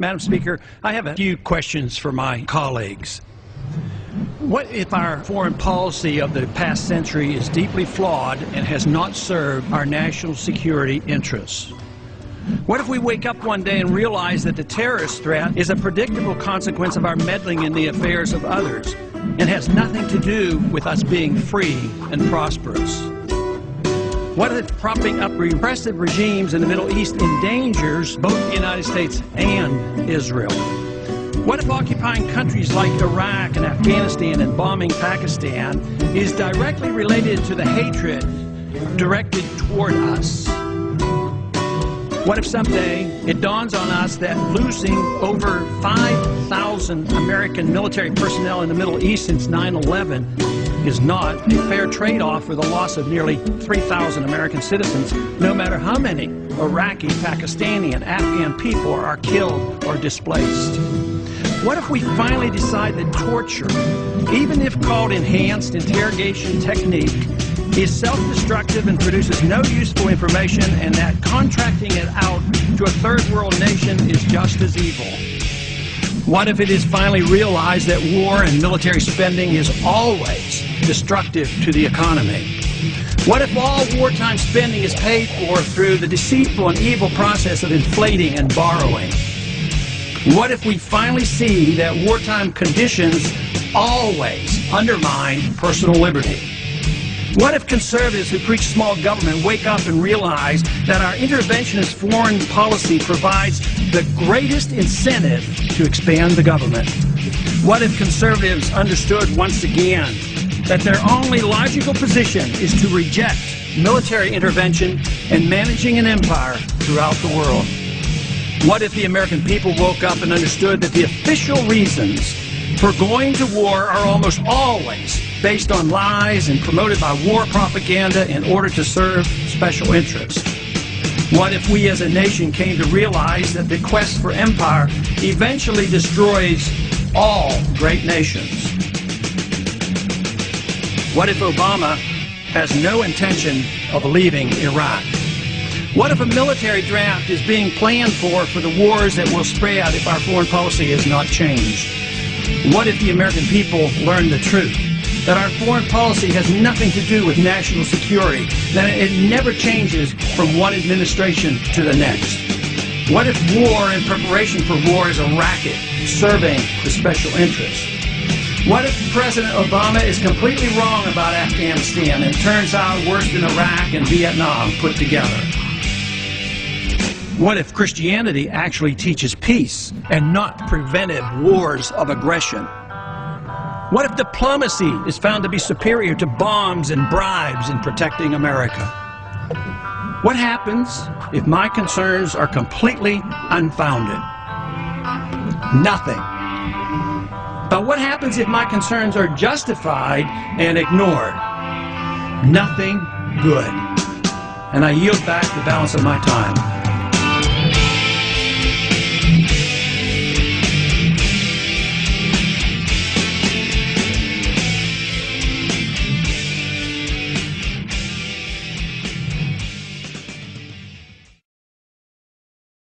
Madam Speaker, I have a few questions for my colleagues. What if our foreign policy of the past century is deeply flawed and has not served our national security interests? What if we wake up one day and realize that the terrorist threat is a predictable consequence of our meddling in the affairs of others and has nothing to do with us being free and prosperous? What if propping up repressive regimes in the Middle East endangers both the United States and Israel? What if occupying countries like Iraq and Afghanistan and bombing Pakistan is directly related to the hatred directed toward us? What if someday it dawns on us that losing over 5,000 American military personnel in the Middle East since 9/11 is not a fair trade-off for the loss of nearly 3,000 American citizens, no matter how many Iraqi, Pakistani, and Afghan people are killed or displaced? What if we finally decide that torture, even if called enhanced interrogation technique, is self-destructive and produces no useful information, and that contracting it out to a third world nation is just as evil? What if it is finally realized that war and military spending is always destructive to the economy? What if all wartime spending is paid for through the deceitful and evil process of inflating and borrowing? What if we finally see that wartime conditions always undermine personal liberty? What if conservatives who preach small government wake up and realize that our interventionist foreign policy provides the greatest incentive to expand the government? What if conservatives understood once again that their only logical position is to reject military intervention and managing an empire throughout the world? What if the American people woke up and understood that the official reasons for going to war are almost always based on lies and promoted by war propaganda in order to serve special interests? What if we as a nation came to realize that the quest for empire eventually destroys all great nations? What if Obama has no intention of leaving Iraq? What if a military draft is being planned for the wars that will spread if our foreign policy is not changed? What if the American people learn the truth, that our foreign policy has nothing to do with national security, that it never changes from one administration to the next? What if war and preparation for war is a racket serving the special interests? What if President Obama is completely wrong about Afghanistan and turns out worse than Iraq and Vietnam put together? What if Christianity actually teaches peace and not preventive wars of aggression? What if diplomacy is found to be superior to bombs and bribes in protecting America? What happens if my concerns are completely unfounded? Nothing. But what happens if my concerns are justified and ignored? Nothing good. And I yield back the balance of my time.